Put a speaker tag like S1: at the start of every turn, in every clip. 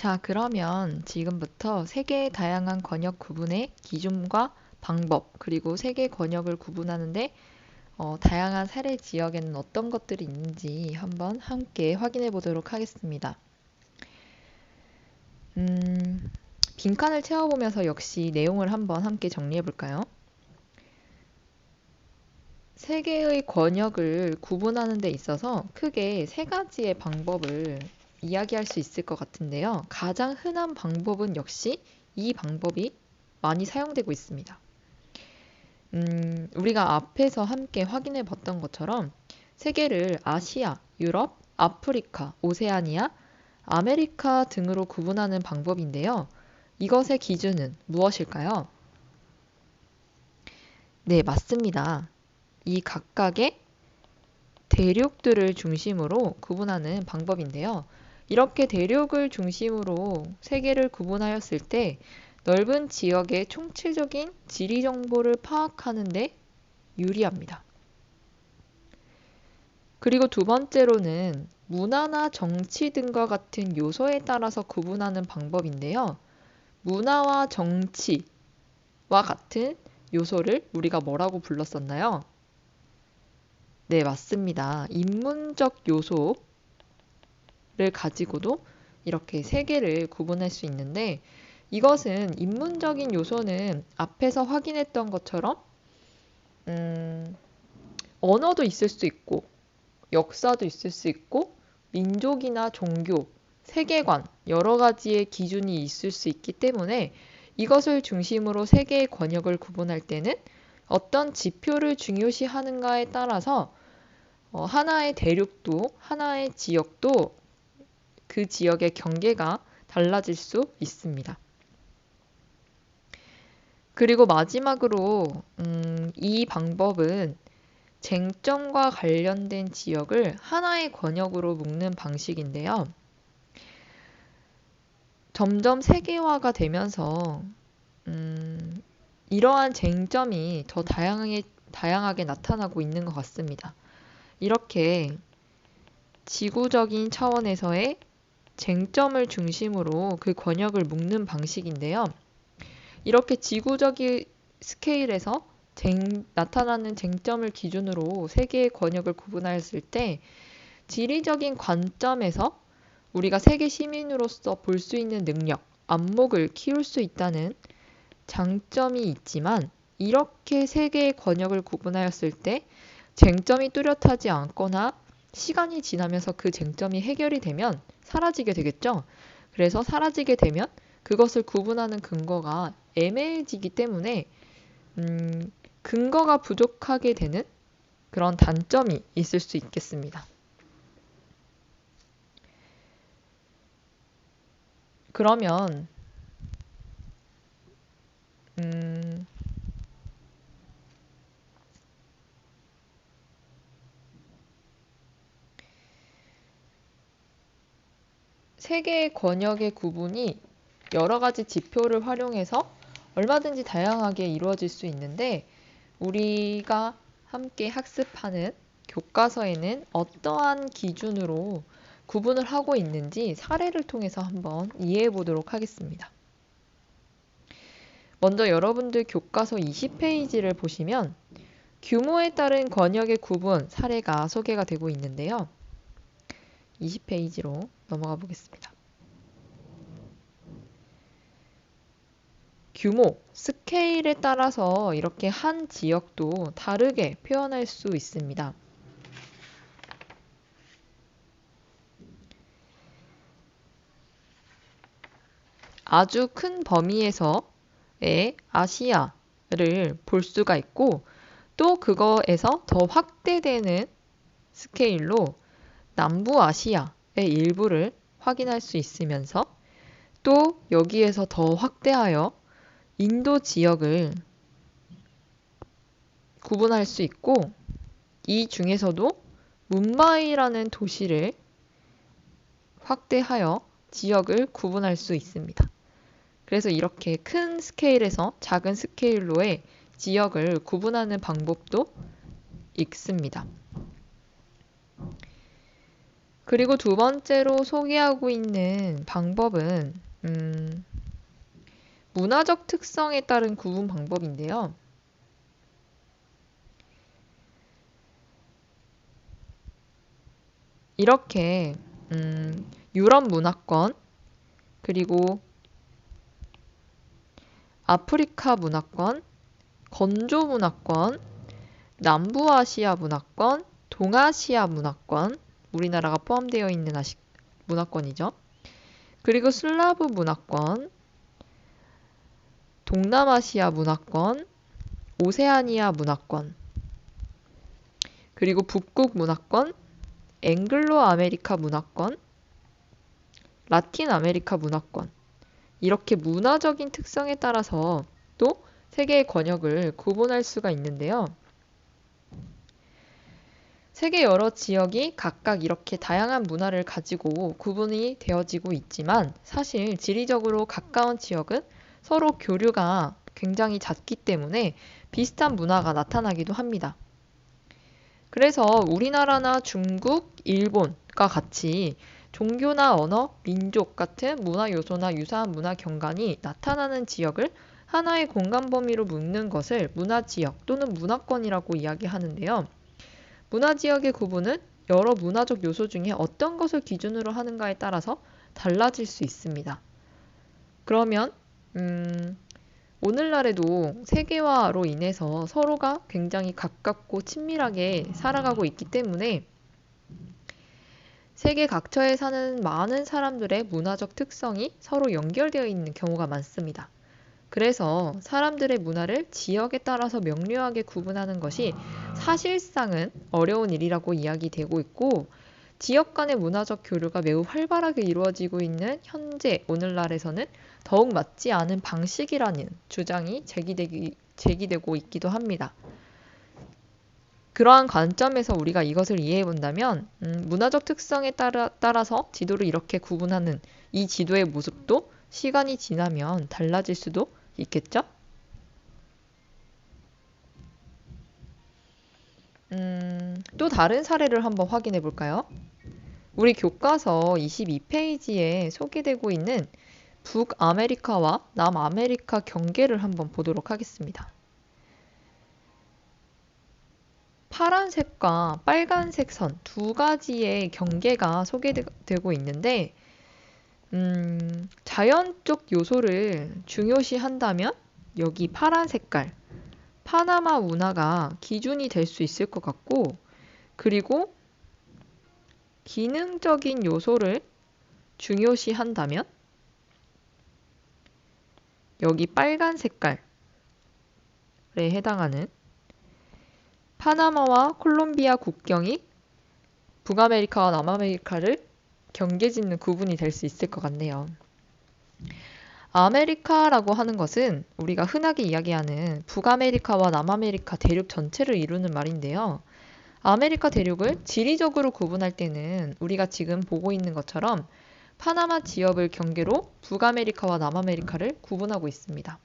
S1: 자, 그러면 지금부터 세 개의 다양한 권역 구분의 기준과 방법, 그리고 세 개의 권역을 구분하는데 다양한 사례 지역에는 어떤 것들이 있는지 한번 함께 확인해 보도록 하겠습니다. 빈칸을 채워보면서 역시 내용을 한번 함께 정리해 볼까요? 세 개의 권역을 구분하는 데 있어서 크게 세 가지의 방법을 이야기할 수 있을 것 같은데요. 가장 흔한 방법은 역시 이 방법이 많이 사용되고 있습니다. 우리가 앞에서 함께 확인해 봤던 것처럼 세계를 아시아, 유럽, 아프리카, 오세아니아, 아메리카 등으로 구분하는 방법인데요. 이것의 기준은 무엇일까요? 네, 맞습니다. 이 각각의 대륙들을 중심으로 구분하는 방법인데요. 이렇게 대륙을 중심으로 세계를 구분하였을 때 넓은 지역의 총체적인 지리 정보를 파악하는 데 유리합니다. 그리고 두 번째로는 문화나 정치 등과 같은 요소에 따라서 구분하는 방법인데요. 문화와 정치와 같은 요소를 우리가 뭐라고 불렀었나요? 네, 맞습니다. 인문적 요소를 가지고도 이렇게 세 개를 구분할 수 있는데 이것은 인문적인 요소는 앞에서 확인했던 것처럼 언어도 있을 수 있고 역사도 있을 수 있고 민족이나 종교, 세계관 여러 가지의 기준이 있을 수 있기 때문에 이것을 중심으로 세 개의 권역을 구분할 때는 어떤 지표를 중요시하는가에 따라서 하나의 대륙도 하나의 지역도 그 지역의 경계가 달라질 수 있습니다. 그리고 마지막으로 이 방법은 쟁점과 관련된 지역을 하나의 권역으로 묶는 방식인데요. 점점 세계화가 되면서 이러한 쟁점이 더 다양하게 나타나고 있는 것 같습니다. 이렇게 지구적인 차원에서의 쟁점을 중심으로 그 권역을 묶는 방식인데요. 이렇게 지구적인 스케일에서 나타나는 쟁점을 기준으로 세 개의 권역을 구분하였을 때 지리적인 관점에서 우리가 세계 시민으로서 볼 수 있는 능력, 안목을 키울 수 있다는 장점이 있지만 이렇게 세 개의 권역을 구분하였을 때 쟁점이 뚜렷하지 않거나 시간이 지나면서 그 쟁점이 해결이 되면 사라지게 되겠죠. 그래서 사라지게 되면 그것을 구분하는 근거가 애매해지기 때문에 근거가 부족하게 되는 그런 단점이 있을 수 있겠습니다. 그러면 세 개의 권역의 구분이 여러 가지 지표를 활용해서 얼마든지 다양하게 이루어질 수 있는데 우리가 함께 학습하는 교과서에는 어떠한 기준으로 구분을 하고 있는지 사례를 통해서 한번 이해해 보도록 하겠습니다. 먼저 여러분들 교과서 20페이지를 보시면 규모에 따른 권역의 구분 사례가 소개가 되고 있는데요. 20페이지로 넘어가 보겠습니다. 규모, 스케일에 따라서 이렇게 한 지역도 다르게 표현할 수 있습니다. 아주 큰 범위에서의 아시아를 볼 수가 있고 또 그거에서 더 확대되는 스케일로 남부아시아의 일부를 확인할 수 있으면서 또 여기에서 더 확대하여 인도 지역을 구분할 수 있고 이 중에서도 뭄바이라는 도시를 확대하여 지역을 구분할 수 있습니다. 그래서 이렇게 큰 스케일에서 작은 스케일로의 지역을 구분하는 방법도 있습니다. 그리고 두 번째로 소개하고 있는 방법은 문화적 특성에 따른 구분 방법인데요. 이렇게 유럽 문화권, 그리고 아프리카 문화권, 건조 문화권, 남부아시아 문화권, 동아시아 문화권, 우리나라가 포함되어 있는 문화권이죠. 그리고 슬라브 문화권, 동남아시아 문화권, 오세아니아 문화권, 그리고 북극 문화권, 앵글로 아메리카 문화권, 라틴 아메리카 문화권, 이렇게 문화적인 특성에 따라서 또 세계의 권역을 구분할 수가 있는데요. 세계 여러 지역이 각각 이렇게 다양한 문화를 가지고 구분이 되어지고 있지만 사실 지리적으로 가까운 지역은 서로 교류가 굉장히 잦기 때문에 비슷한 문화가 나타나기도 합니다. 그래서 우리나라나 중국, 일본과 같이 종교나 언어, 민족 같은 문화 요소나 유사한 문화 경관이 나타나는 지역을 하나의 공간 범위로 묶는 것을 문화지역 또는 문화권이라고 이야기하는데요. 문화지역의 구분은 여러 문화적 요소 중에 어떤 것을 기준으로 하는가에 따라서 달라질 수 있습니다. 그러면 오늘날에도 세계화로 인해서 서로가 굉장히 가깝고 친밀하게 살아가고 있기 때문에 세계 각처에 사는 많은 사람들의 문화적 특성이 서로 연결되어 있는 경우가 많습니다. 그래서 사람들의 문화를 지역에 따라서 명료하게 구분하는 것이 사실상은 어려운 일이라고 이야기되고 있고, 지역 간의 문화적 교류가 매우 활발하게 이루어지고 있는 현재 오늘날에서는 더욱 맞지 않은 방식이라는 주장이 제기되고 있기도 합니다. 그러한 관점에서 우리가 이것을 이해해 본다면 문화적 특성에 따라서 지도를 이렇게 구분하는 이 지도의 모습도 시간이 지나면 달라질 수도 있겠죠? 또 다른 사례를 한번 확인해 볼까요? 우리 교과서 22페이지에 소개되고 있는 북아메리카와 남아메리카 경계를 한번 보도록 하겠습니다. 파란색과 빨간색 선 두 가지의 경계가 소개되고 있는데 자연적 요소를 중요시한다면 여기 파란 색깔 파나마 운하가 기준이 될 수 있을 것 같고, 그리고 기능적인 요소를 중요시한다면 여기 빨간 색깔에 해당하는 파나마와 콜롬비아 국경이 북아메리카와 남아메리카를 경계짓는 구분이 될 수 있을 것 같네요. 아메리카라고 하는 것은 우리가 흔하게 이야기하는 북아메리카와 남아메리카 대륙 전체를 이루는 말인데요. 아메리카 대륙을 지리적으로 구분할 때는 우리가 지금 보고 있는 것처럼 파나마 지역을 경계로 북아메리카와 남아메리카를 구분하고 있습니다.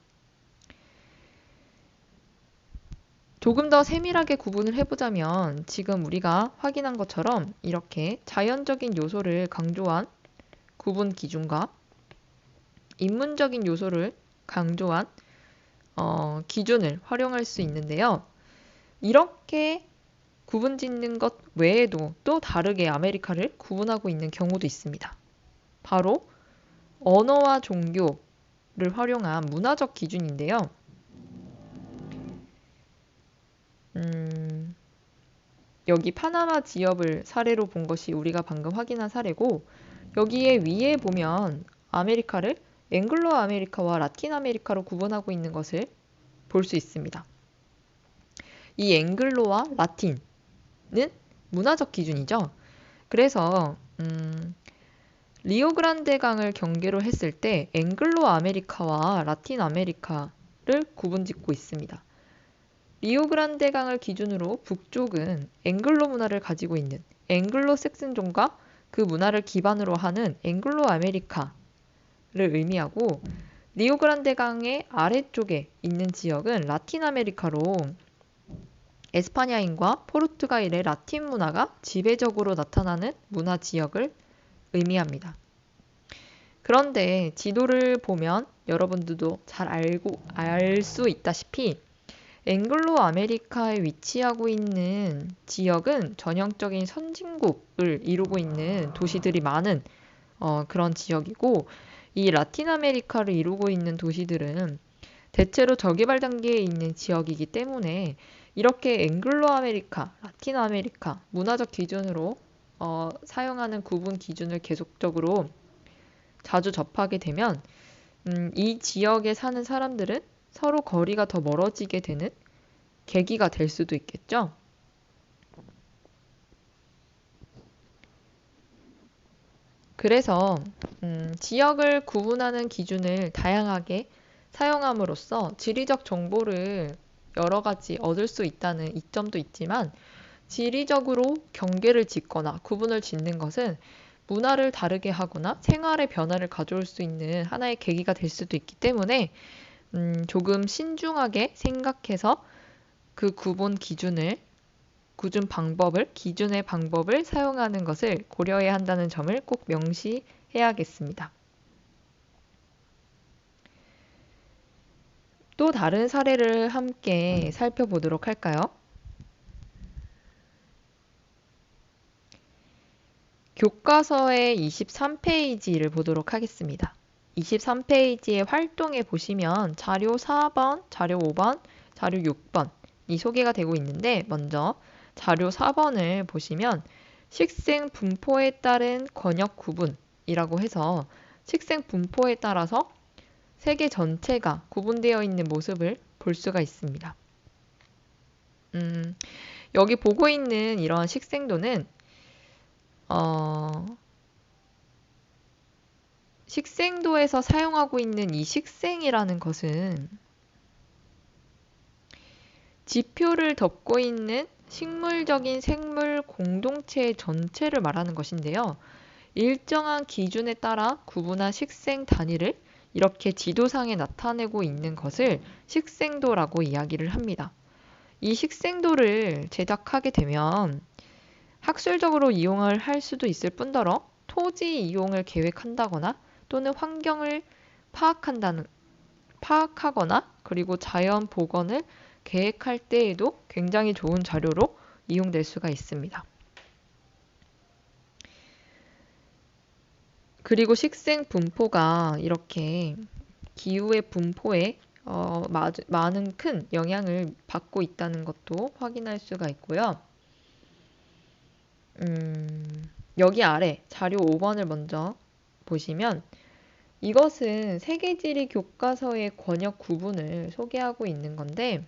S1: 조금 더 세밀하게 구분을 해보자면 지금 우리가 확인한 것처럼 이렇게 자연적인 요소를 강조한 구분 기준과 인문적인 요소를 강조한 기준을 활용할 수 있는데요. 이렇게 구분 짓는 것 외에도 또 다르게 아메리카를 구분하고 있는 경우도 있습니다. 바로 언어와 종교를 활용한 문화적 기준인데요. 여기 파나마 지역을 사례로 본 것이 우리가 방금 확인한 사례고, 여기에 위에 보면 아메리카를 앵글로 아메리카와 라틴 아메리카로 구분하고 있는 것을 볼 수 있습니다. 이 앵글로와 라틴은 문화적 기준이죠. 그래서 리오그란데 강을 경계로 했을 때 앵글로 아메리카와 라틴 아메리카를 구분짓고 있습니다. 리오그란데 강을 기준으로 북쪽은 앵글로 문화를 가지고 있는 앵글로 색슨족과 그 문화를 기반으로 하는 앵글로 아메리카를 의미하고, 리오그란데 강의 아래쪽에 있는 지역은 라틴 아메리카로 에스파냐인과 포르투갈의 라틴 문화가 지배적으로 나타나는 문화 지역을 의미합니다. 그런데 지도를 보면 여러분들도 잘 알 수 있다시피 앵글로 아메리카에 위치하고 있는 지역은 전형적인 선진국을 이루고 있는 도시들이 많은 그런 지역이고, 이 라틴 아메리카를 이루고 있는 도시들은 대체로 저개발 단계에 있는 지역이기 때문에 이렇게 앵글로 아메리카, 라틴 아메리카 문화적 기준으로 사용하는 구분 기준을 계속적으로 자주 접하게 되면 이 지역에 사는 사람들은 서로 거리가 더 멀어지게 되는 계기가 될 수도 있겠죠. 그래서 지역을 구분하는 기준을 다양하게 사용함으로써 지리적 정보를 여러 가지 얻을 수 있다는 이점도 있지만, 지리적으로 경계를 짓거나 구분을 짓는 것은 문화를 다르게 하거나 생활의 변화를 가져올 수 있는 하나의 계기가 될 수도 있기 때문에 조금 신중하게 생각해서 그 기준의 방법을 사용하는 것을 고려해야 한다는 점을 꼭 명시해야겠습니다. 또 다른 사례를 함께 살펴보도록 할까요? 교과서의 23페이지를 보도록 하겠습니다. 23페이지의 활동에 보시면 자료 4번, 자료 5번, 자료 6번 이 소개가 되고 있는데, 먼저 자료 4번을 보시면 식생 분포에 따른 권역 구분이라고 해서 식생 분포에 따라서 세계 전체가 구분되어 있는 모습을 볼 수가 있습니다. 여기 보고 있는 이런 식생도는 식생도에서 사용하고 있는 이 식생이라는 것은 지표를 덮고 있는 식물적인 생물 공동체 전체를 말하는 것인데요. 일정한 기준에 따라 구분한 식생 단위를 이렇게 지도상에 나타내고 있는 것을 식생도라고 이야기를 합니다. 이 식생도를 제작하게 되면 학술적으로 이용을 할 수도 있을 뿐더러 토지 이용을 계획한다거나 또는 환경을 파악하거나 그리고 자연 복원을 계획할 때에도 굉장히 좋은 자료로 이용될 수가 있습니다. 그리고 식생 분포가 이렇게 기후의 분포에 많은 큰 영향을 받고 있다는 것도 확인할 수가 있고요. 여기 아래 자료 5번을 먼저 보시면 이것은 세계지리 교과서의 권역 구분을 소개하고 있는 건데,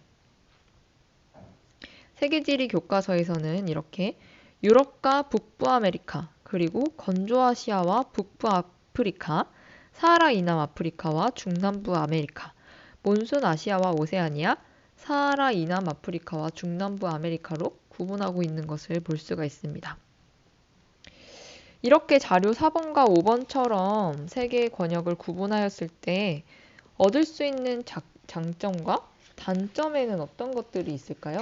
S1: 세계지리 교과서에서는 이렇게 유럽과 북부아메리카, 그리고 건조아시아와 북부아프리카, 사하라 이남아프리카와 중남부 아메리카, 몬순 아시아와 오세아니아, 사하라 이남아프리카와 중남부 아메리카로 구분하고 있는 것을 볼 수가 있습니다. 이렇게 자료 4번과 5번처럼 세 개의 권역을 구분하였을 때 얻을 수 있는 장점과 단점에는 어떤 것들이 있을까요?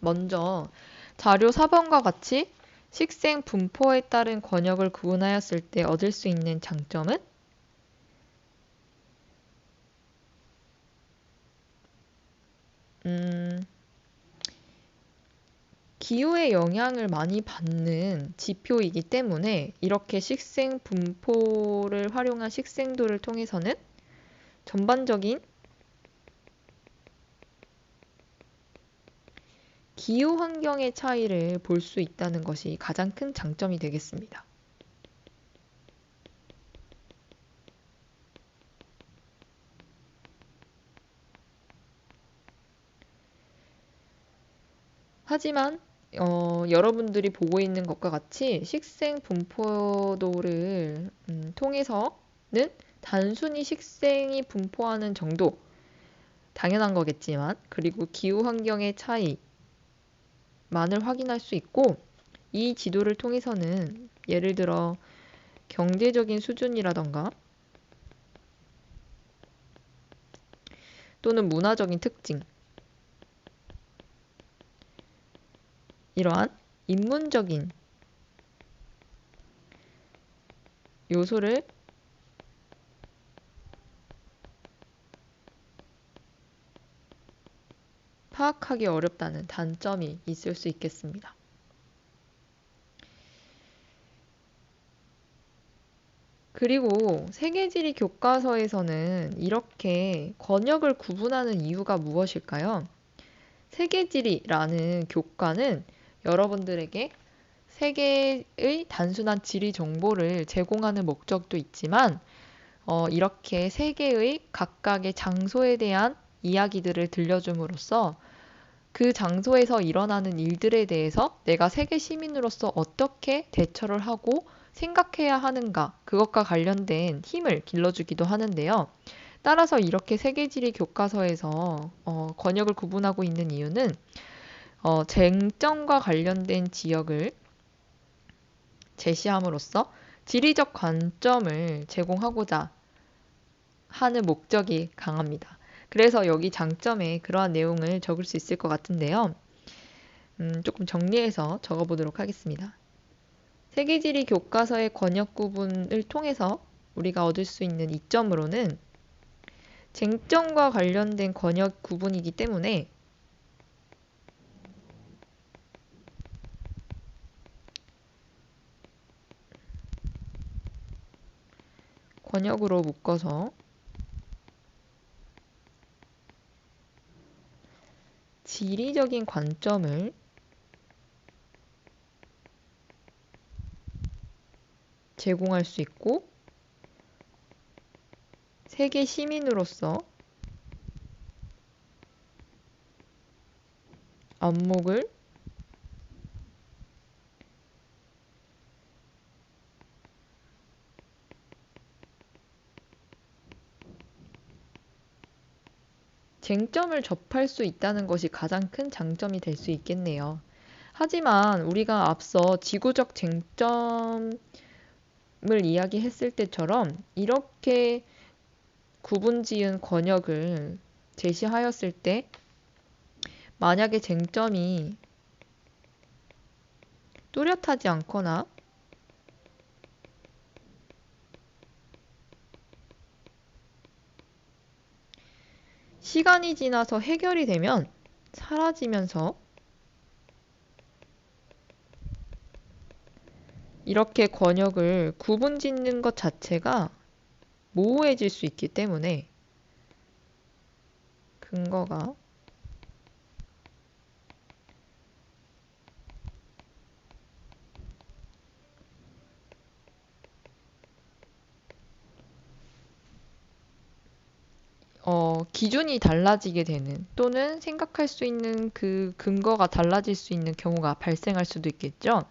S1: 먼저 자료 4번과 같이 식생 분포에 따른 권역을 구분하였을 때 얻을 수 있는 장점은 기후의 영향을 많이 받는 지표이기 때문에 이렇게 식생 분포를 활용한 식생도를 통해서는 전반적인 기후 환경의 차이를 볼 수 있다는 것이 가장 큰 장점이 되겠습니다. 하지만 여러분들이 보고 있는 것과 같이 식생 분포도를 통해서는 단순히 식생이 분포하는 정도, 당연한 거겠지만, 그리고 기후 환경의 차이만을 확인할 수 있고, 이 지도를 통해서는 예를 들어 경제적인 수준이라던가 또는 문화적인 특징, 이러한 인문적인 요소를 파악하기 어렵다는 단점이 있을 수 있겠습니다. 그리고 세계지리 교과서에서는 이렇게 권역을 구분하는 이유가 무엇일까요? 세계지리라는 교과는 여러분들에게 세계의 단순한 지리 정보를 제공하는 목적도 있지만 이렇게 세계의 각각의 장소에 대한 이야기들을 들려줌으로써 그 장소에서 일어나는 일들에 대해서 내가 세계 시민으로서 어떻게 대처를 하고 생각해야 하는가, 그것과 관련된 힘을 길러주기도 하는데요. 따라서 이렇게 세계지리 교과서에서 권역을 구분하고 있는 이유는 쟁점과 관련된 지역을 제시함으로써 지리적 관점을 제공하고자 하는 목적이 강합니다. 그래서 여기 장점에 그러한 내용을 적을 수 있을 것 같은데요. 조금 정리해서 적어보도록 하겠습니다. 세계지리 교과서의 권역 구분을 통해서 우리가 얻을 수 있는 이점으로는 쟁점과 관련된 권역 구분이기 때문에 권역으로 묶어서 지리적인 관점을 제공할 수 있고 세계 시민으로서 안목을 쟁점을 접할 수 있다는 것이 가장 큰 장점이 될 수 있겠네요. 하지만 우리가 앞서 지구적 쟁점을 이야기했을 때처럼 이렇게 구분지은 권역을 제시하였을 때 만약에 쟁점이 뚜렷하지 않거나 시간이 지나서 해결이 되면 사라지면서 이렇게 권역을 구분짓는 것 자체가 모호해질 수 있기 때문에 근거가 기준이 달라지게 되는 또는 생각할 수 있는 그 근거가 달라질 수 있는 경우가 발생할 수도 있겠죠.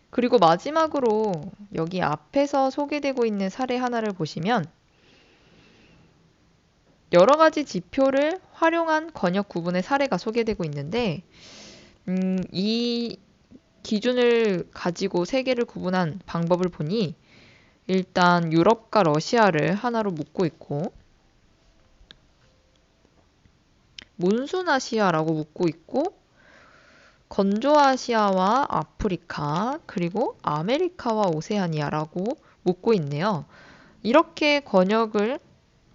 S1: 그리고 마지막으로 여기 앞에서 소개되고 있는 사례 하나를 보시면 여러 가지 지표를 활용한 권역 구분의 사례가 소개되고 있는데 이 기준을 가지고 세계를 구분한 방법을 보니 일단 유럽과 러시아를 하나로 묶고 있고 몬순아시아라고 묶고 있고 건조아시아와 아프리카 그리고 아메리카와 오세아니아라고 묶고 있네요. 이렇게 권역을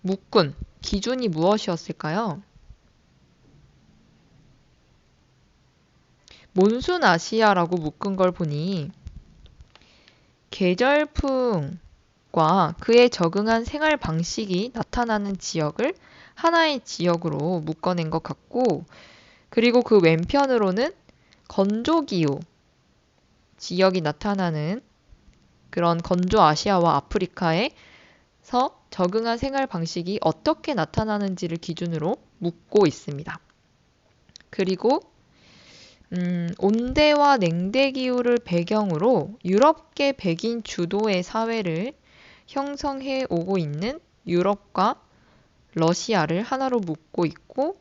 S1: 묶은 기준이 무엇이었을까요? 몬순아시아라고 묶은 걸 보니 계절풍과 그에 적응한 생활 방식이 나타나는 지역을 하나의 지역으로 묶어낸 것 같고 그리고 그 왼편으로는 건조기후 지역이 나타나는 그런 건조아시아와 아프리카에서 적응한 생활 방식이 어떻게 나타나는지를 기준으로 묶고 있습니다. 그리고 온대와 냉대 기후를 배경으로 유럽계 백인 주도의 사회를 형성해 오고 있는 유럽과 러시아를 하나로 묶고 있고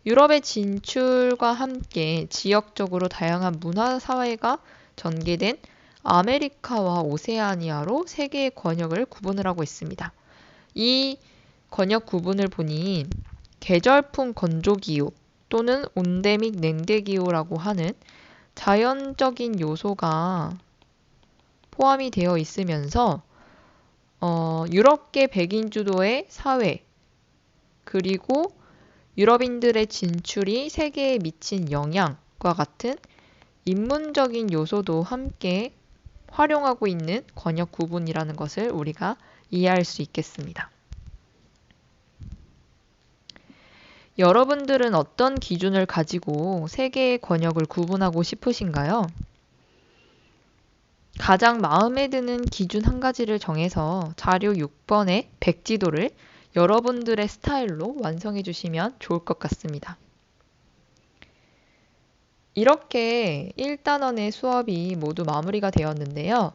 S1: 유럽의 진출과 함께 지역적으로 다양한 문화 사회가 전개된 아메리카와 오세아니아로 세 개의 권역을 구분을 하고 있습니다. 이 권역 구분을 보니 계절풍 건조기후 또는 온데믹 냉대기후라고 하는 자연적인 요소가 포함이 되어 있으면서 유럽계 백인 주도의 사회 그리고 유럽인들의 진출이 세계에 미친 영향과 같은 인문적인 요소도 함께 활용하고 있는 권역 구분이라는 것을 우리가 이해할 수 있겠습니다. 여러분들은 어떤 기준을 가지고 세 개의 권역을 구분하고 싶으신가요? 가장 마음에 드는 기준 한 가지를 정해서 자료 6번의 백지도를 여러분들의 스타일로 완성해 주시면 좋을 것 같습니다. 이렇게 1단원의 수업이 모두 마무리가 되었는데요.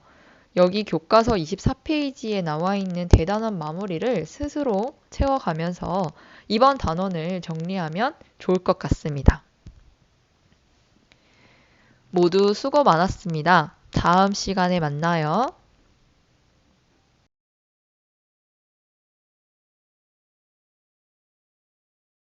S1: 여기 교과서 24페이지에 나와 있는 대단원 마무리를 스스로 채워가면서 이번 단원을 정리하면 좋을 것 같습니다. 모두 수고 많았습니다. 다음 시간에 만나요.